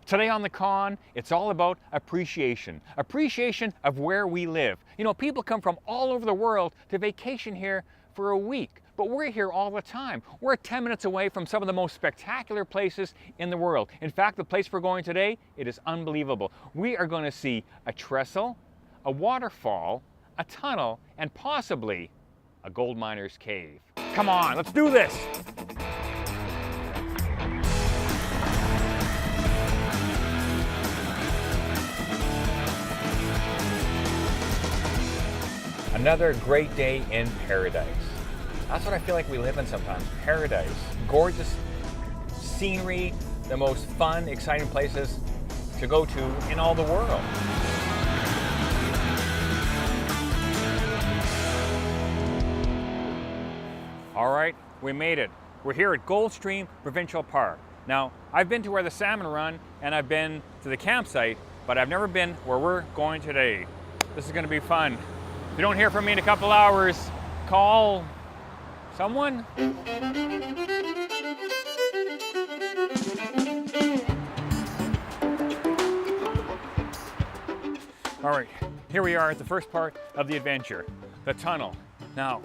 Today on the Kahan, it's all about appreciation. Appreciation of where we live. You know, people come from all over the world to vacation here for a week, but we're here all the time. We're 10 minutes away from some of the most spectacular places in the world. In fact, the place we're going today, it is unbelievable. We are going to see a trestle, a waterfall, a tunnel, and possibly a gold miner's cave. Come on, let's do this! Another great day in paradise. That's what I feel like we live in sometimes, paradise. Gorgeous scenery, the most fun, exciting places to go to in all the world. All right, we made it. We're here at Goldstream Provincial Park. Now, I've been to where the salmon run and I've been to the campsite, but I've never been where we're going today. This is gonna be fun. If you don't hear from me in a couple hours, call someone. All right, here we are at the first part of the adventure, the tunnel. Now,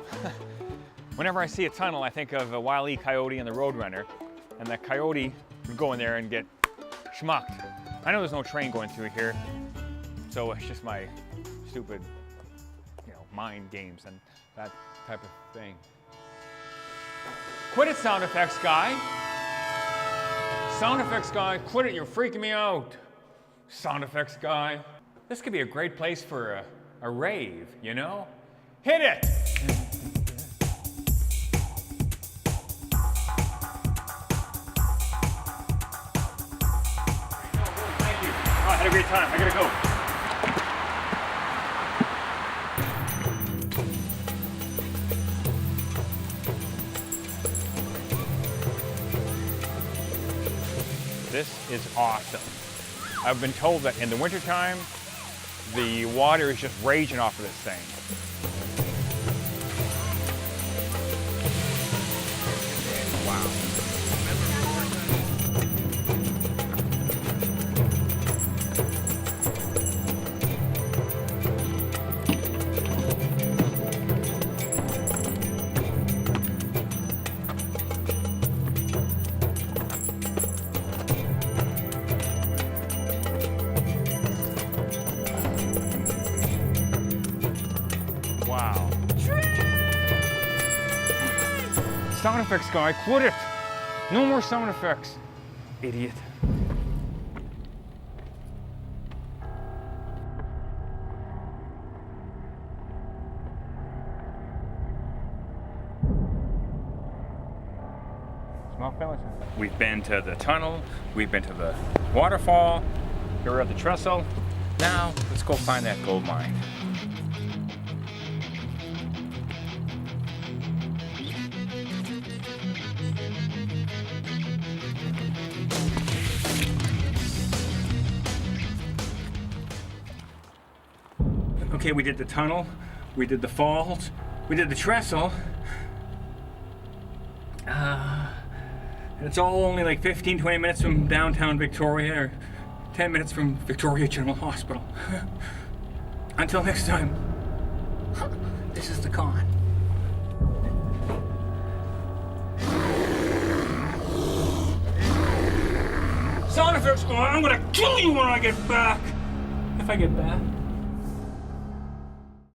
whenever I see a tunnel, I think of a Wile E. Coyote and the Roadrunner, and that coyote would go in there and get schmucked. I know there's no train going through here, so it's just my stupid mind games and that type of thing. Quit it, sound effects guy. Sound effects guy, quit it, you're freaking me out. Sound effects guy. This could be a great place for a rave, you know? Hit it! Thank you. Oh, I had a great time, I gotta go. This is awesome. I've been told that in the wintertime, the water is just raging off of this thing. Wow. Wow. Sound effects guy, quit it! No more sound effects, idiot. We've been to the tunnel, we've been to the waterfall, here we're at the trestle. Now, let's go find that gold mine. Okay, we did the tunnel, we did the falls, we did the trestle. It's all only like 15, 20 minutes from downtown Victoria, or 10 minutes from Victoria General Hospital. Until next time, this is the Kahan. Sound effects guy, I'm gonna kill you when I get back! If I get back.